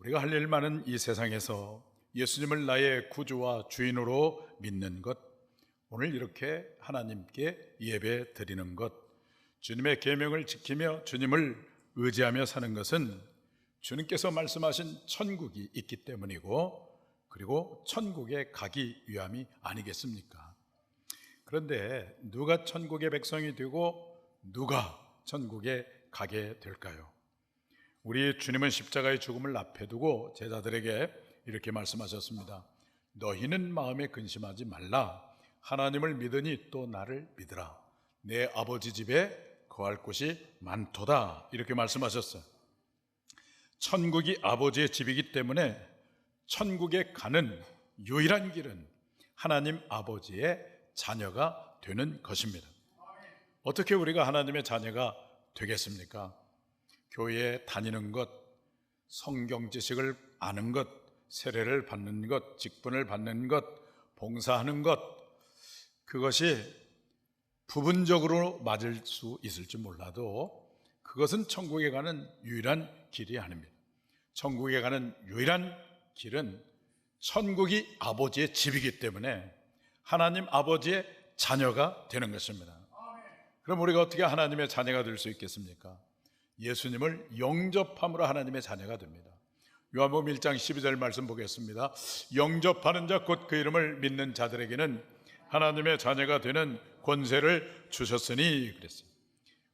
우리가 할 일 많은 이 세상에서 예수님을 나의 구주와 주인으로 믿는 것, 오늘 이렇게 하나님께 예배 드리는 것, 주님의 계명을 지키며 주님을 의지하며 사는 것은 주님께서 말씀하신 천국이 있기 때문이고, 그리고 천국에 가기 위함이 아니겠습니까? 그런데 누가 천국의 백성이 되고 누가 천국에 가게 될까요? 우리 주님은 십자가의 죽음을 앞에 두고 제자들에게 이렇게 말씀하셨습니다. 너희는 마음에 근심하지 말라. 하나님을 믿으니 또 나를 믿으라. 내 아버지 집에 거할 곳이 많도다. 이렇게 말씀하셨어요. 천국이 아버지의 집이기 때문에 천국에 가는 유일한 길은 하나님 아버지의 자녀가 되는 것입니다. 어떻게 우리가 하나님의 자녀가 되겠습니까? 교회에 다니는 것, 성경 지식을 아는 것, 세례를 받는 것, 직분을 받는 것, 봉사하는 것, 그것이 부분적으로 맞을 수 있을지 몰라도 그것은 천국에 가는 유일한 길이 아닙니다. 천국에 가는 유일한 길은 천국이 아버지의 집이기 때문에 하나님 아버지의 자녀가 되는 것입니다. 그럼 우리가 어떻게 하나님의 자녀가 될 수 있겠습니까? 예수님을 영접함으로 하나님의 자녀가 됩니다. 요한복음 1장 12절 말씀 보겠습니다. 영접하는 자 곧 그 이름을 믿는 자들에게는 하나님의 자녀가 되는 권세를 주셨으니 그랬어요.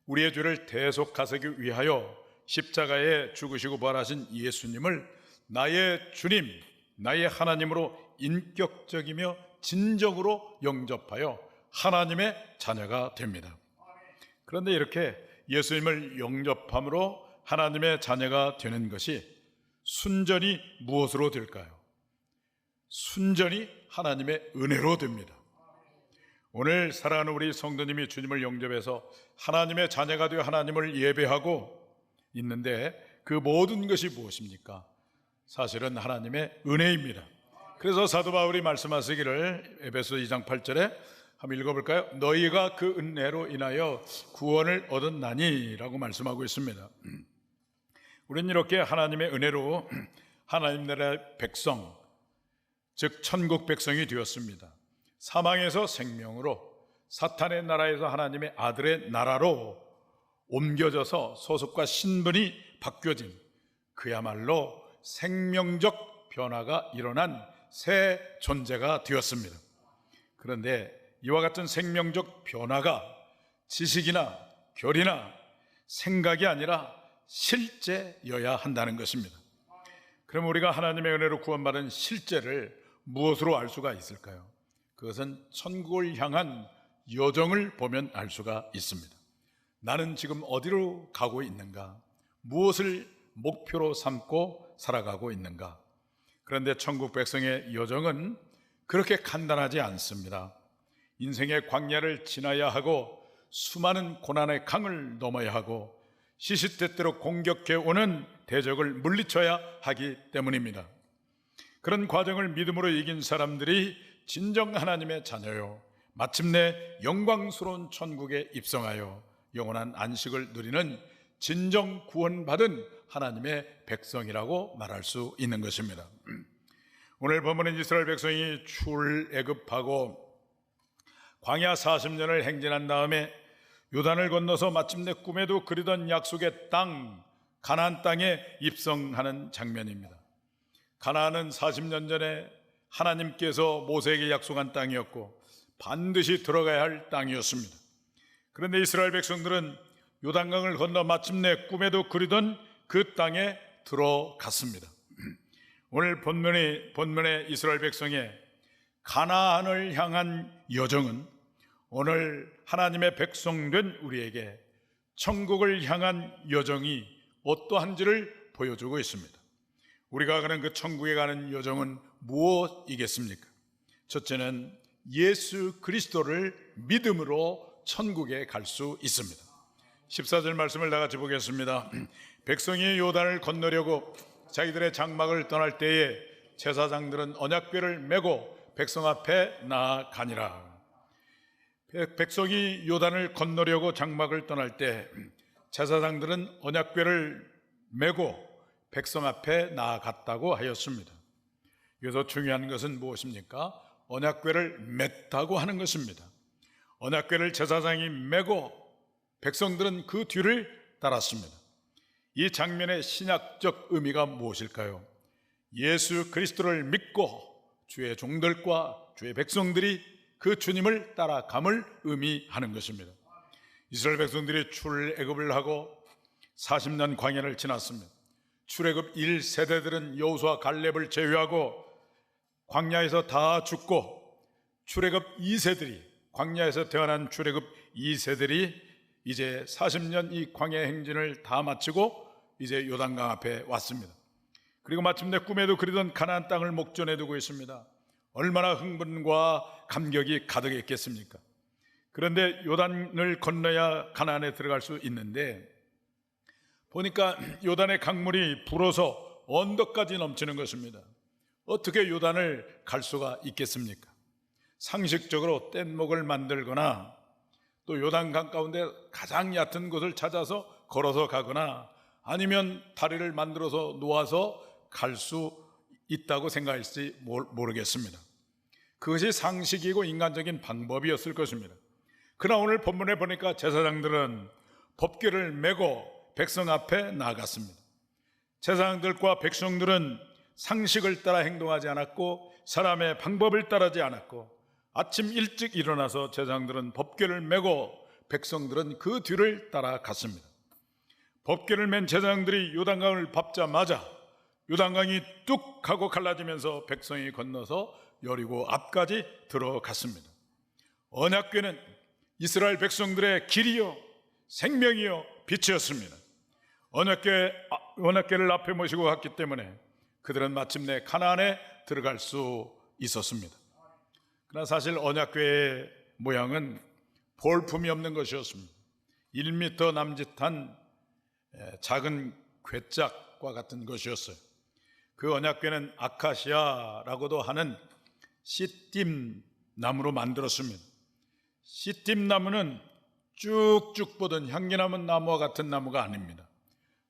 우리의 죄를 대속하시기 위하여 십자가에 죽으시고 부활하신 예수님을 나의 주님, 나의 하나님으로 인격적이며 진정으로 영접하여 하나님의 자녀가 됩니다. 그런데 이렇게 예수님을 영접함으로 하나님의 자녀가 되는 것이 순전히 무엇으로 될까요? 순전히 하나님의 은혜로 됩니다. 오늘 사랑하는 우리 성도님이 주님을 영접해서 하나님의 자녀가 되어 하나님을 예배하고 있는데 그 모든 것이 무엇입니까? 사실은 하나님의 은혜입니다. 그래서 사도 바울이 말씀하시기를 에베소 2장 8절에 한번 읽어볼까요? 너희가 그 은혜로 인하여 구원을 얻었나니 라고 말씀하고 있습니다. 우리는 이렇게 하나님의 은혜로 하나님 나라의 백성, 즉 천국 백성이 되었습니다. 사망에서 생명으로, 사탄의 나라에서 하나님의 아들의 나라로 옮겨져서 소속과 신분이 바뀌어진 그야말로 생명적 변화가 일어난 새 존재가 되었습니다. 그런데 이와 같은 생명적 변화가 지식이나 교리나 생각이 아니라 실제여야 한다는 것입니다. 그럼 우리가 하나님의 은혜로 구원받은 실제를 무엇으로 알 수가 있을까요? 그것은 천국을 향한 여정을 보면 알 수가 있습니다. 나는 지금 어디로 가고 있는가? 무엇을 목표로 삼고 살아가고 있는가? 그런데 천국 백성의 여정은 그렇게 간단하지 않습니다. 인생의 광야를 지나야 하고 수많은 고난의 강을 넘어야 하고 시시때때로 공격해 오는 대적을 물리쳐야 하기 때문입니다. 그런 과정을 믿음으로 이긴 사람들이 진정 하나님의 자녀요, 마침내 영광스러운 천국에 입성하여 영원한 안식을 누리는 진정 구원받은 하나님의 백성이라고 말할 수 있는 것입니다. 오늘 본문은 이스라엘 백성이 출애굽하고 광야 40년을 행진한 다음에 요단을 건너서 마침내 꿈에도 그리던 약속의 땅, 가나안 땅에 입성하는 장면입니다. 가나안은 40년 전에 하나님께서 모세에게 약속한 땅이었고 반드시 들어가야 할 땅이었습니다. 그런데 이스라엘 백성들은 요단강을 건너 마침내 꿈에도 그리던 그 땅에 들어갔습니다. 오늘 본문의 이스라엘 백성의 가나안을 향한 여정은 오늘 하나님의 백성된 우리에게 천국을 향한 여정이 어떠한지를 보여주고 있습니다. 우리가 가는 그 천국에 가는 여정은 무엇이겠습니까? 첫째는 예수 그리스도를 믿음으로 천국에 갈 수 있습니다. 14절 말씀을 다 같이 보겠습니다. 백성이 요단을 건너려고 자기들의 장막을 떠날 때에 제사장들은 언약궤를 메고 백성 앞에 나아가니라. 백성이 요단을 건너려고 장막을 떠날 때 제사장들은 언약궤를 메고 백성 앞에 나아갔다고 하였습니다. 여기서 중요한 것은 무엇입니까? 언약궤를 맸다고 하는 것입니다. 언약궤를 제사장이 메고 백성들은 그 뒤를 따랐습니다. 이 장면의 신약적 의미가 무엇일까요? 예수 그리스도를 믿고 주의 종들과 주의 백성들이 그 주님을 따라감을 의미하는 것입니다. 이스라엘 백성들이 출애굽을 하고 40년 광야를 지났습니다. 출애굽 1세대들은 여호수아 갈렙을 제외하고 광야에서 다 죽고, 출애굽 2세들이, 광야에서 태어난 출애굽 2세들이 이제 40년 이 광야 행진을 다 마치고 이제 요단강 앞에 왔습니다. 그리고 마침내 꿈에도 그리던 가나안 땅을 목전에 두고 있습니다. 얼마나 흥분과 감격이 가득했겠습니까? 그런데 요단을 건너야 가나안에 들어갈 수 있는데 보니까 요단의 강물이 불어서 언덕까지 넘치는 것입니다. 어떻게 요단을 갈 수가 있겠습니까? 상식적으로 뗏목을 만들거나 또 요단강 가운데 가장 얕은 곳을 찾아서 걸어서 가거나 아니면 다리를 만들어서 놓아서 갈 수 있다고 생각할지 모르겠습니다. 그것이 상식이고 인간적인 방법이었을 것입니다. 그러나 오늘 본문에 보니까 제사장들은 법궤를 메고 백성 앞에 나아갔습니다. 제사장들과 백성들은 상식을 따라 행동하지 않았고 사람의 방법을 따르지 않았고 아침 일찍 일어나서 제사장들은 법궤를 메고 백성들은 그 뒤를 따라갔습니다. 법궤를 맨 제사장들이 요단강을 밟자마자 요단강이 뚝 하고 갈라지면서 백성이 건너서 여리고 앞까지 들어갔습니다. 언약궤는 이스라엘 백성들의 길이요 생명이요 빛이었습니다. 언약궤를 앞에 모시고 갔기 때문에 그들은 마침내 가나안에 들어갈 수 있었습니다. 그러나 사실 언약궤의 모양은 볼품이 없는 것이었습니다. 1m 남짓한 작은 궤짝과 같은 것이었어요. 그 언약궤는 아카시아라고도 하는 시딤 나무로 만들었습니다. 시딤 나무는 쭉쭉 뻗은 향기나무 나무와 같은 나무가 아닙니다.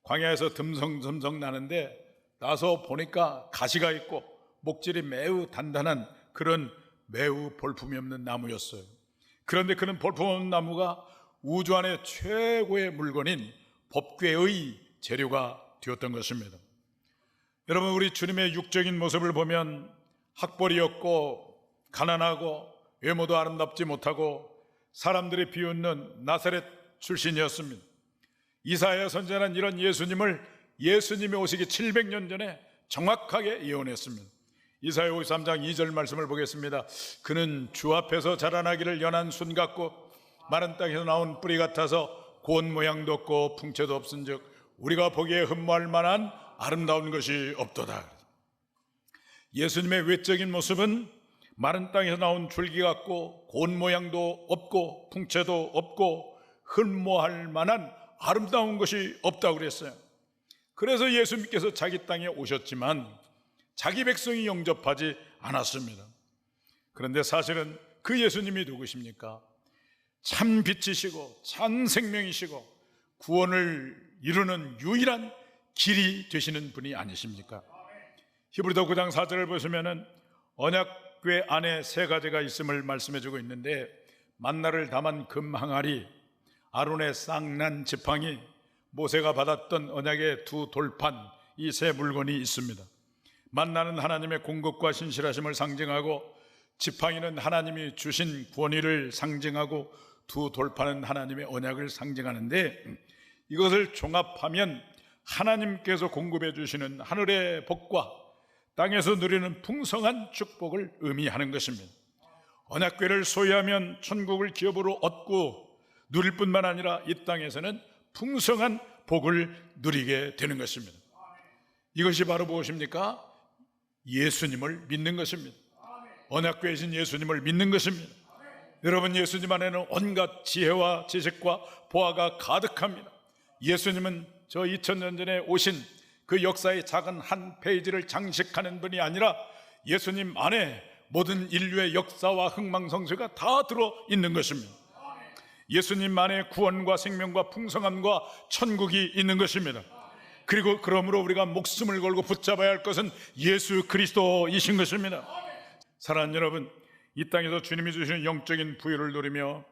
광야에서 듬성듬성 나는데 나서 보니까 가시가 있고 목질이 매우 단단한 그런 매우 볼품이 없는 나무였어요. 그런데 그런 볼품 없는 나무가 우주 안의 최고의 물건인 법궤의 재료가 되었던 것입니다. 여러분, 우리 주님의 육적인 모습을 보면 학벌이었고 가난하고 외모도 아름답지 못하고 사람들이 비웃는 나사렛 출신이었습니다. 이사야 선지자는 이런 예수님이 오시기 700년 전에 정확하게 예언했습니다. 이사야 53장 2절 말씀을 보겠습니다. 그는 주 앞에서 자라나기를 연한 순 같고 마른 땅에서 나온 뿌리 같아서 고운 모양도 없고 풍채도 없은즉 우리가 보기에 흠모할 만한 아름다운 것이 없도다. 예수님의 외적인 모습은 마른 땅에서 나온 줄기 같고 고운 모양도 없고 풍채도 없고 흠모할 만한 아름다운 것이 없다고 그랬어요. 그래서 예수님께서 자기 땅에 오셨지만 자기 백성이 영접하지 않았습니다. 그런데 사실은 그 예수님이 누구십니까? 참 빛이시고 참 생명이시고 구원을 이루는 유일한 길이 되시는 분이 아니십니까? 히브리서 9장 4절을 보시면은 언약궤 안에 세 가지가 있음을 말씀해주고 있는데 만나를 담은 금 항아리, 아론의 쌍난 지팡이, 모세가 받았던 언약의 두 돌판, 이 세 물건이 있습니다. 만나는 하나님의 공급과 신실하심을 상징하고 지팡이는 하나님이 주신 권위를 상징하고 두 돌판은 하나님의 언약을 상징하는데 이것을 종합하면 하나님께서 공급해 주시는 하늘의 복과 땅에서 누리는 풍성한 축복을 의미하는 것입니다. 언약궤를 소유하면 천국을 기업으로 얻고 누릴 뿐만 아니라 이 땅에서는 풍성한 복을 누리게 되는 것입니다. 이것이 바로 무엇입니까? 예수님을 믿는 것입니다. 언약궤이신 예수님을 믿는 것입니다. 여러분, 예수님 안에는 온갖 지혜와 지식과 보화가 가득합니다. 예수님은 저 2000년 전에 오신 그 역사의 작은 한 페이지를 장식하는 분이 아니라 예수님 안에 모든 인류의 역사와 흥망성쇠가 다 들어있는 것입니다. 예수님 안에 구원과 생명과 풍성함과 천국이 있는 것입니다. 그리고 그러므로 우리가 목숨을 걸고 붙잡아야 할 것은 예수 그리스도이신 것입니다. 사랑하는 여러분, 이 땅에서 주님이 주시는 영적인 부유를 누리며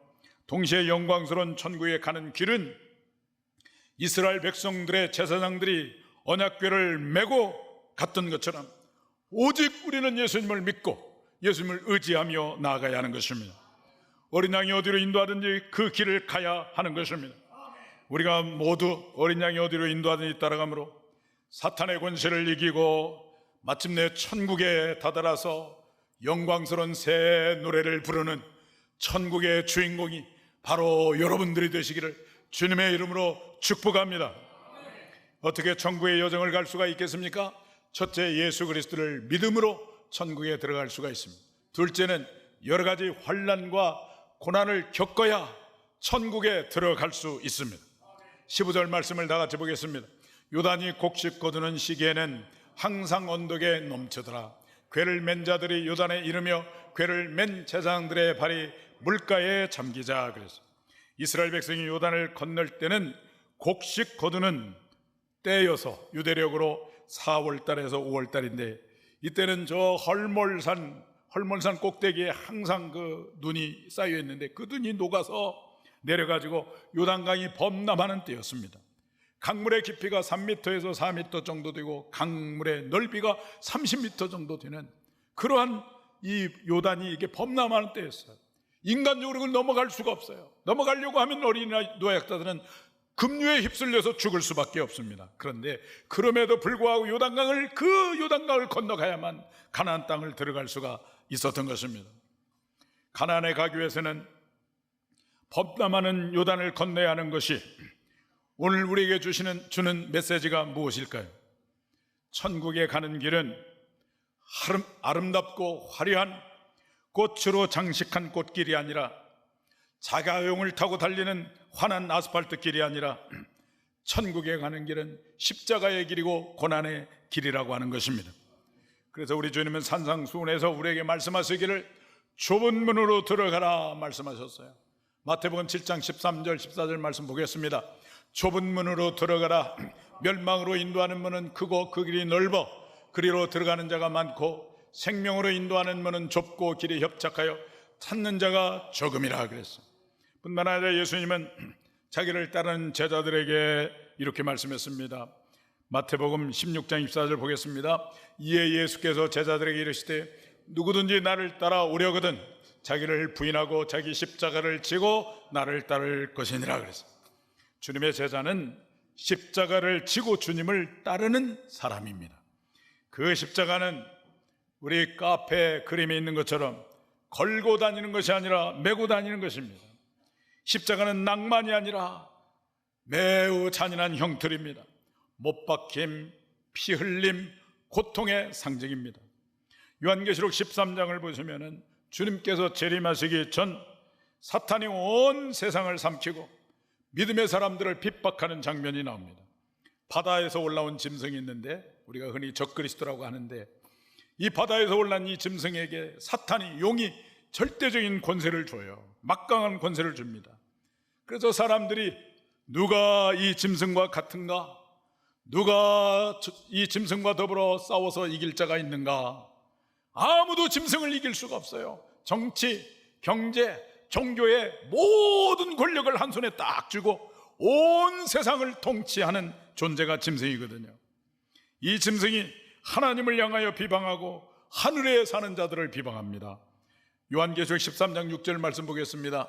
동시에 영광스러운 천국에 가는 길은 이스라엘 백성들의 제사장들이 언약궤를 메고 갔던 것처럼 오직 우리는 예수님을 믿고 예수님을 의지하며 나아가야 하는 것입니다. 어린 양이 어디로 인도하든지 그 길을 가야 하는 것입니다. 우리가 모두 어린 양이 어디로 인도하든지 따라가므로 사탄의 권세를 이기고 마침내 천국에 다다라서 영광스러운 새 노래를 부르는 천국의 주인공이 바로 여러분들이 되시기를 주님의 이름으로 축복합니다. 어떻게 천국의 여정을 갈 수가 있겠습니까? 첫째, 예수 그리스도를 믿음으로 천국에 들어갈 수가 있습니다. 둘째는 여러 가지 환난과 고난을 겪어야 천국에 들어갈 수 있습니다. 15절 말씀을 다 같이 보겠습니다. 요단이 곡식 거두는 시기에는 항상 언덕에 넘치더라. 궤를 맨 자들이 요단에 이르며 궤를 맨 제사장들의 발이 물가에 잠기자. 그래서 이스라엘 백성이 요단을 건널 때는 곡식 거두는 때여서 유대력으로 4월달에서 5월달인데 이때는 저 헐몬산 꼭대기에 항상 그 눈이 쌓여 있는데 그 눈이 녹아서 내려가지고 요단강이 범람하는 때였습니다. 강물의 깊이가 3m에서 4m 정도 되고 강물의 넓이가 30m 정도 되는 그러한 이 요단이 이게 범람하는 때였어요. 인간적으로 그걸 넘어갈 수가 없어요. 넘어가려고 하면 어린이나 노약자들은 급류에 휩쓸려서 죽을 수밖에 없습니다. 그런데 그럼에도 불구하고 요단강을 건너가야만 가나안 땅을 들어갈 수가 있었던 것입니다. 가나안에 가기 위해서는 범람하는 요단을 건너야 하는 것이 오늘 우리에게 주는 메시지가 무엇일까요? 천국에 가는 길은 아름답고 화려한 꽃으로 장식한 꽃길이 아니라 자가용을 타고 달리는 환한 아스팔트 길이 아니라 천국에 가는 길은 십자가의 길이고 고난의 길이라고 하는 것입니다. 그래서 우리 주님은 산상수훈에서 우리에게 말씀하시기를 좁은 문으로 들어가라 말씀하셨어요. 마태복음 7장 13절 14절 말씀 보겠습니다. 좁은 문으로 들어가라. 멸망으로 인도하는 문은 크고 그 길이 넓어 그리로 들어가는 자가 많고 생명으로 인도하는 문은 좁고 길이 협착하여 찾는 자가 적음이라 그랬어요. 뿐만 아니라 예수님은 자기를 따르는 제자들에게 이렇게 말씀했습니다. 마태복음 16장 24절 보겠습니다. 이에 예수께서 제자들에게 이르시되 누구든지 나를 따라오려거든 자기를 부인하고 자기 십자가를 지고 나를 따를 것이니라 그랬어요. 주님의 제자는 십자가를 지고 주님을 따르는 사람입니다. 그 십자가는 우리 카페 그림에 있는 것처럼 걸고 다니는 것이 아니라 메고 다니는 것입니다. 십자가는 낭만이 아니라 매우 잔인한 형틀입니다. 못 박힘, 피 흘림, 고통의 상징입니다. 요한계시록 13장을 보시면 주님께서 재림하시기 전 사탄이 온 세상을 삼키고 믿음의 사람들을 핍박하는 장면이 나옵니다. 바다에서 올라온 짐승이 있는데 우리가 흔히 적그리스도라고 하는데 이 바다에서 올라온 이 짐승에게 사탄이 용이 절대적인 권세를 줘요. 막강한 권세를 줍니다. 그래서 사람들이 누가 이 짐승과 같은가? 누가 이 짐승과 더불어 싸워서 이길 자가 있는가? 아무도 짐승을 이길 수가 없어요. 정치, 경제, 종교의 모든 권력을 한 손에 딱 쥐고 온 세상을 통치하는 존재가 짐승이거든요. 이 짐승이 하나님을 향하여 비방하고 하늘에 사는 자들을 비방합니다. 요한계시록 13장 6절 말씀 보겠습니다.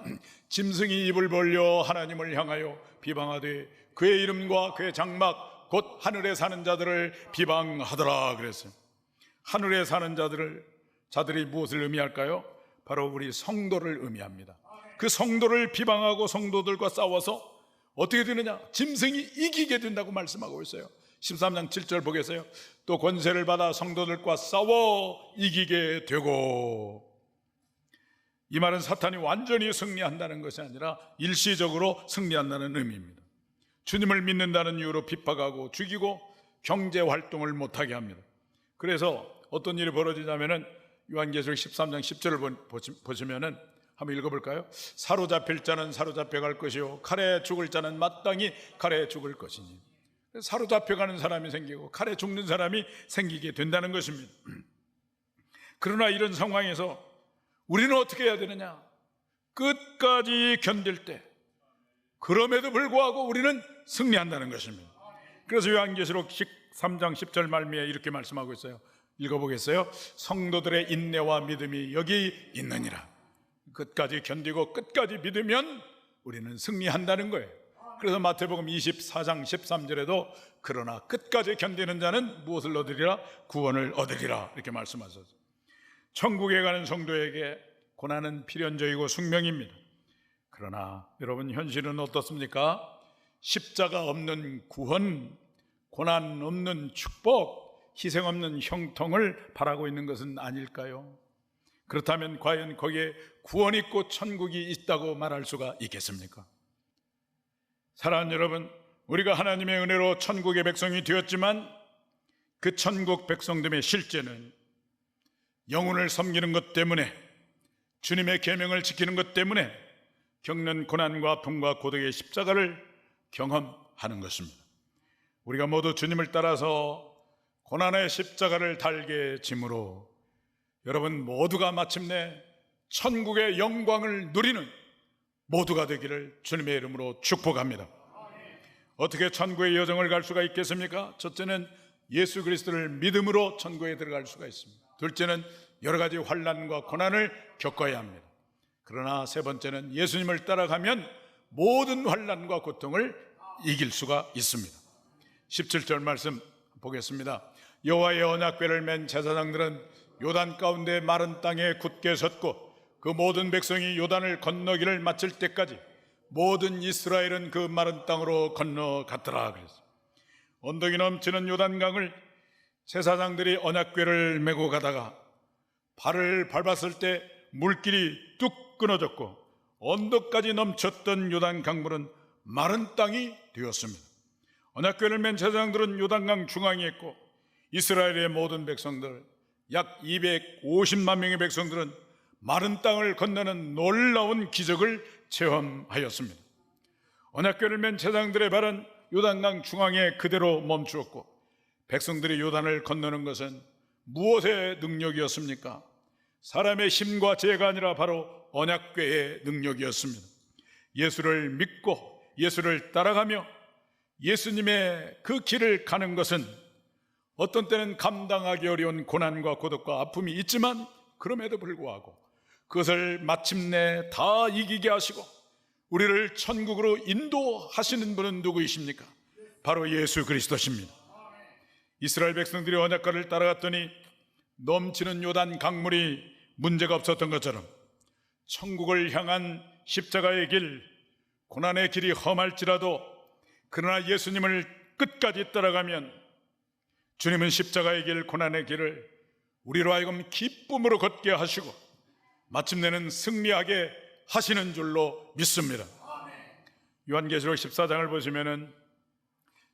짐승이 입을 벌려 하나님을 향하여 비방하되 그의 이름과 그의 장막 곧 하늘에 사는 자들을 비방하더라 그랬어요. 하늘에 사는 자들이 무엇을 의미할까요? 바로 우리 성도를 의미합니다. 그 성도를 비방하고 성도들과 싸워서 어떻게 되느냐? 짐승이 이기게 된다고 말씀하고 있어요. 13장 7절 보겠어요. 또 권세를 받아 성도들과 싸워 이기게 되고, 이 말은 사탄이 완전히 승리한다는 것이 아니라 일시적으로 승리한다는 의미입니다. 주님을 믿는다는 이유로 핍박하고 죽이고 경제 활동을 못하게 합니다. 그래서 어떤 일이 벌어지냐면은 요한계시록 13장 10절을 보시면은 한번 읽어볼까요? 사로잡힐 자는 사로잡혀 갈 것이요 칼에 죽을 자는 마땅히 칼에 죽을 것이니. 사로잡혀가는 사람이 생기고 칼에 죽는 사람이 생기게 된다는 것입니다. 그러나 이런 상황에서 우리는 어떻게 해야 되느냐? 끝까지 견딜 때 그럼에도 불구하고 우리는 승리한다는 것입니다. 그래서 요한계시록 13장 10절 말미에 이렇게 말씀하고 있어요. 읽어보겠어요? 성도들의 인내와 믿음이 여기 있느니라. 끝까지 견디고 끝까지 믿으면 우리는 승리한다는 거예요. 그래서 마태복음 24장 13절에도 그러나 끝까지 견디는 자는 무엇을 얻으리라? 구원을 얻으리라, 이렇게 말씀하셨어요. 천국에 가는 성도에게 고난은 필연적이고 숙명입니다. 그러나 여러분, 현실은 어떻습니까? 십자가 없는 구원, 고난 없는 축복, 희생 없는 형통을 바라고 있는 것은 아닐까요? 그렇다면 과연 거기에 구원 있고 천국이 있다고 말할 수가 있겠습니까? 사랑하는 여러분, 우리가 하나님의 은혜로 천국의 백성이 되었지만 그 천국 백성됨의 실제는 영혼을 섬기는 것 때문에, 주님의 계명을 지키는 것 때문에 겪는 고난과 아픔과 고독의 십자가를 경험하는 것입니다. 우리가 모두 주님을 따라서 고난의 십자가를 달게 짐으로 여러분 모두가 마침내 천국의 영광을 누리는 모두가 되기를 주님의 이름으로 축복합니다. 어떻게 천국의 여정을 갈 수가 있겠습니까? 첫째는 예수 그리스도를 믿음으로 천국에 들어갈 수가 있습니다. 둘째는 여러 가지 환난과 고난을 겪어야 합니다. 그러나 세 번째는 예수님을 따라가면 모든 환난과 고통을 이길 수가 있습니다. 17절 말씀 보겠습니다. 여호와의 언약궤를 맨 제사장들은 요단 가운데 마른 땅에 굳게 섰고 그 모든 백성이 요단을 건너기를 마칠 때까지 모든 이스라엘은 그 마른 땅으로 건너갔더라. 그랬어요. 언덕이 넘치는 요단강을 제사장들이 언약궤를 메고 가다가 발을 밟았을 때 물길이 뚝 끊어졌고 언덕까지 넘쳤던 요단 강물은 마른 땅이 되었습니다. 언약궤를 맨 제사장들은 요단강 중앙에 있고 이스라엘의 모든 백성들, 약 250만 명의 백성들은 마른 땅을 건너는 놀라운 기적을 체험하였습니다. 언약궤를 맨 제사장들의 발은 요단강 중앙에 그대로 멈추었고 백성들이 요단을 건너는 것은 무엇의 능력이었습니까? 사람의 힘과 지혜가 아니라 바로 언약궤의 능력이었습니다. 예수를 믿고 예수를 따라가며 예수님의 그 길을 가는 것은 어떤 때는 감당하기 어려운 고난과 고독과 아픔이 있지만 그럼에도 불구하고 그것을 마침내 다 이기게 하시고 우리를 천국으로 인도하시는 분은 누구이십니까? 바로 예수 그리스도십니다. 이스라엘 백성들이 언약궤를 따라갔더니 넘치는 요단 강물이 문제가 없었던 것처럼 천국을 향한 십자가의 길, 고난의 길이 험할지라도 그러나 예수님을 끝까지 따라가면 주님은 십자가의 길, 고난의 길을 우리로 하여금 기쁨으로 걷게 하시고 마침내는 승리하게 하시는 줄로 믿습니다. 요한계시록 14장을 보시면은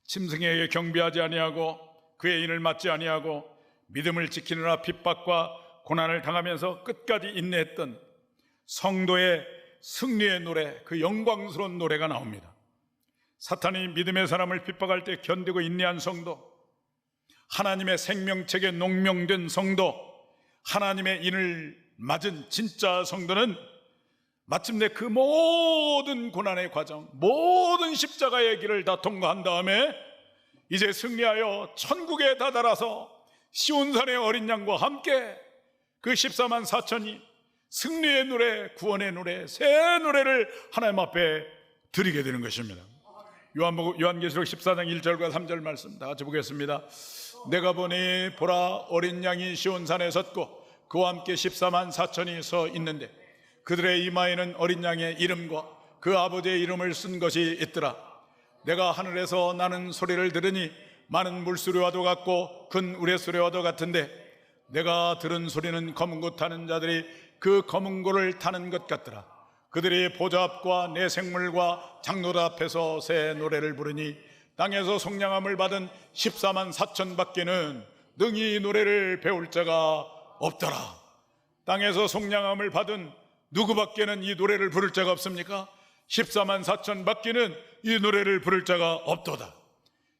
짐승에게 경배하지 아니하고 그의 인을 맞지 아니하고 믿음을 지키느라 핍박과 고난을 당하면서 끝까지 인내했던 성도의 승리의 노래, 그 영광스러운 노래가 나옵니다. 사탄이 믿음의 사람을 핍박할 때 견디고 인내한 성도, 하나님의 생명책에 농명된 성도, 하나님의 인을 맞은 진짜 성도는 마침내 그 모든 고난의 과정, 모든 십자가의 길을 다 통과한 다음에 이제 승리하여 천국에 다다라서 시온산의 어린 양과 함께 그 14만 4천이 승리의 노래, 구원의 노래, 새 노래를 하나님 앞에 드리게 되는 것입니다. 요한계시록 14장 1절과 3절 말씀 다 같이 보겠습니다. 내가 보니 보라, 어린 양이 시온산에 섰고 그와 함께 14만 4천이 서 있는데 그들의 이마에는 어린 양의 이름과 그 아버지의 이름을 쓴 것이 있더라. 내가 하늘에서 나는 소리를 들으니 많은 물소리와도 같고 큰 우레소리와도 같은데 내가 들은 소리는 검은 고 타는 자들이 그 검은 고를 타는 것 같더라. 그들이 보좌 앞과 내 생물과 장로들 앞에서 새 노래를 부르니 땅에서 속량함을 받은 14만 4천 밖에는 능히 노래를 배울 자가 없더라. 땅에서 속량함을 받은 누구밖에는 이 노래를 부를 자가 없습니까? 14만 4천 밖에는 이 노래를 부를 자가 없도다.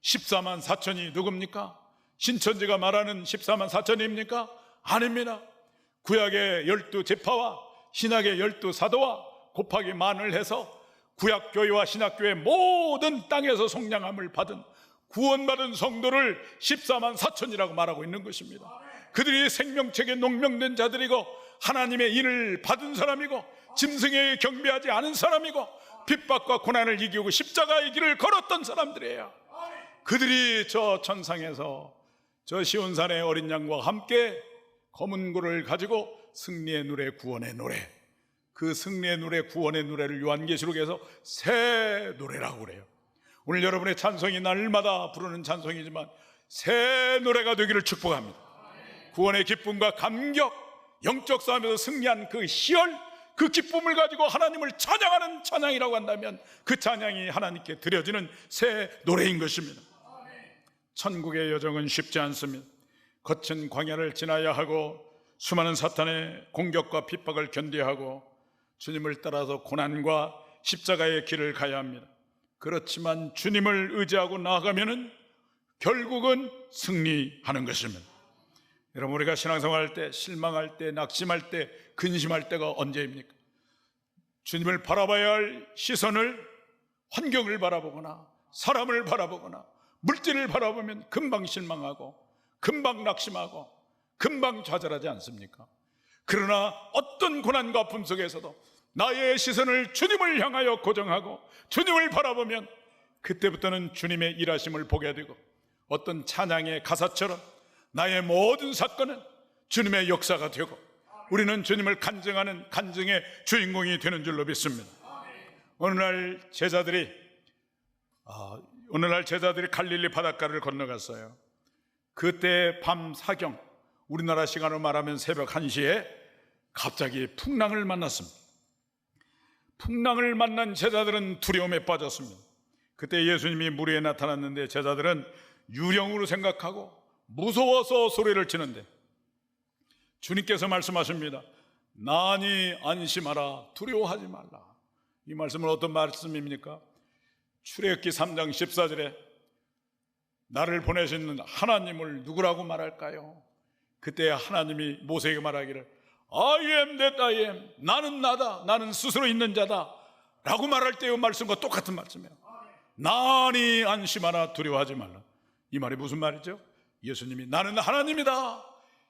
14만 4천이 누굽니까? 신천지가 말하는 14만 4천입니까? 아닙니다. 구약의 12지파와 신약의 12사도와 곱하기 만을 해서 구약교회와 신약교회 모든 땅에서 속량함을 받은 구원받은 성도를 14만 4천이라고 말하고 있는 것입니다. 그들이 생명책에 농명된 자들이고 하나님의 인을 받은 사람이고 짐승에게 경배하지 않은 사람이고 핍박과 고난을 이기고 십자가의 길을 걸었던 사람들이에요. 그들이 저 천상에서 저 시온산의 어린 양과 함께 검은 고를 가지고 승리의 노래, 구원의 노래, 그 승리의 노래, 구원의 노래를 요한계시록에서 새 노래라고 그래요. 오늘 여러분의 찬송이 날마다 부르는 찬송이지만 새 노래가 되기를 축복합니다. 구원의 기쁨과 감격, 영적 싸움에서 승리한 그 희열, 그 기쁨을 가지고 하나님을 찬양하는 찬양이라고 한다면 그 찬양이 하나님께 드려지는 새 노래인 것입니다. 천국의 여정은 쉽지 않습니다. 거친 광야를 지나야 하고 수많은 사탄의 공격과 핍박을 견뎌야 하고 주님을 따라서 고난과 십자가의 길을 가야 합니다. 그렇지만 주님을 의지하고 나아가면은 결국은 승리하는 것입니다. 여러분, 우리가 신앙생활할 때 실망할 때, 낙심할 때, 근심할 때가 언제입니까? 주님을 바라봐야 할 시선을 환경을 바라보거나 사람을 바라보거나 물질을 바라보면 금방 실망하고 금방 낙심하고 금방 좌절하지 않습니까? 그러나 어떤 고난과 아픔 속에서도 나의 시선을 주님을 향하여 고정하고 주님을 바라보면 그때부터는 주님의 일하심을 보게 되고 어떤 찬양의 가사처럼 나의 모든 사건은 주님의 역사가 되고 우리는 주님을 간증하는 간증의 주인공이 되는 줄로 믿습니다. 어느 날 제자들이 갈릴리 바닷가를 건너갔어요. 그때 밤 사경, 우리나라 시간으로 말하면 새벽 1시에 갑자기 풍랑을 만났습니다. 풍랑을 만난 제자들은 두려움에 빠졌습니다. 그때 예수님이 물 위에 나타났는데 제자들은 유령으로 생각하고 무서워서 소리를 치는데 주님께서 말씀하십니다. 나니 안심하라, 두려워하지 말라. 이 말씀은 어떤 말씀입니까? 출애굽기 3장 14절에 나를 보내신 하나님을 누구라고 말할까요? 그때 하나님이 모세에게 말하기를 I am that I am, 나는 나다, 나는 스스로 있는 자다 라고 말할 때의 말씀과 똑같은 말씀이에요. 나니 안심하라, 두려워하지 말라. 이 말이 무슨 말이죠? 예수님이 나는 하나님이다,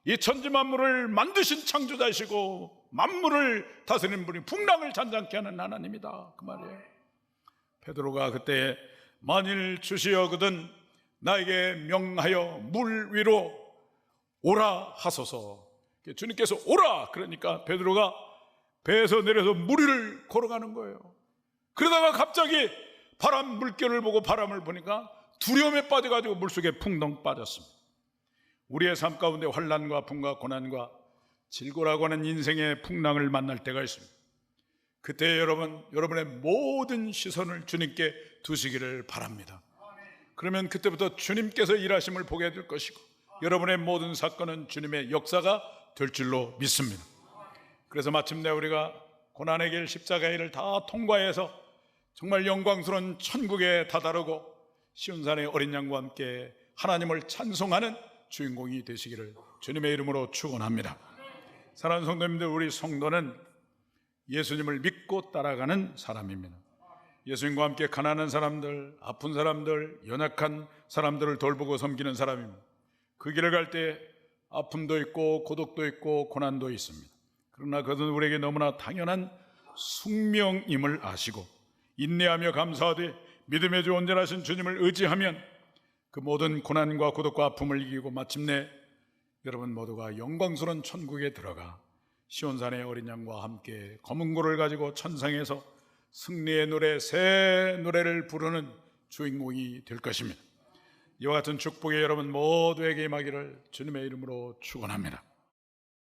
이 천지 만물을 만드신 창조자이시고 만물을 다스리는 분이 풍랑을 잔잔케 하는 하나님이다, 그 말이에요. 베드로가 그때 만일 주시어거든 나에게 명하여 물 위로 오라 하소서. 주님께서 오라 그러니까 베드로가 배에서 내려서 물 위를 걸어가는 거예요. 그러다가 갑자기 바람 물결을 보고 바람을 보니까 두려움에 빠져가지고 물속에 풍덩 빠졌습니다. 우리의 삶 가운데 환난과 아픔과 고난과 질고라고 하는 인생의 풍랑을 만날 때가 있습니다. 그때 여러분의 모든 시선을 주님께 두시기를 바랍니다. 그러면 그때부터 주님께서 일하심을 보게 될 것이고 여러분의 모든 사건은 주님의 역사가 될 줄로 믿습니다. 그래서 마침내 우리가 고난의 길, 십자가의 길을 다 통과해서 정말 영광스러운 천국에 다다르고 시온산의 어린 양과 함께 하나님을 찬송하는 주인공이 되시기를 주님의 이름으로 축원합니다. 사랑하는 성도님들, 우리 성도는 예수님을 믿고 따라가는 사람입니다. 예수님과 함께 가난한 사람들, 아픈 사람들, 연약한 사람들을 돌보고 섬기는 사람입니다. 그 길을 갈 때 아픔도 있고 고독도 있고 고난도 있습니다. 그러나 그것은 우리에게 너무나 당연한 숙명임을 아시고 인내하며 감사하되 믿음의 주 온전하신 주님을 의지하면 그 모든 고난과 고독과 아픔을 이기고 마침내 여러분 모두가 영광스러운 천국에 들어가 시온산의 어린 양과 함께 검은 고를 가지고 천상에서 승리의 노래, 새 노래를 부르는 주인공이 될 것입니다. 이와 같은 축복이 여러분 모두에게 임하기를 주님의 이름으로 축원합니다.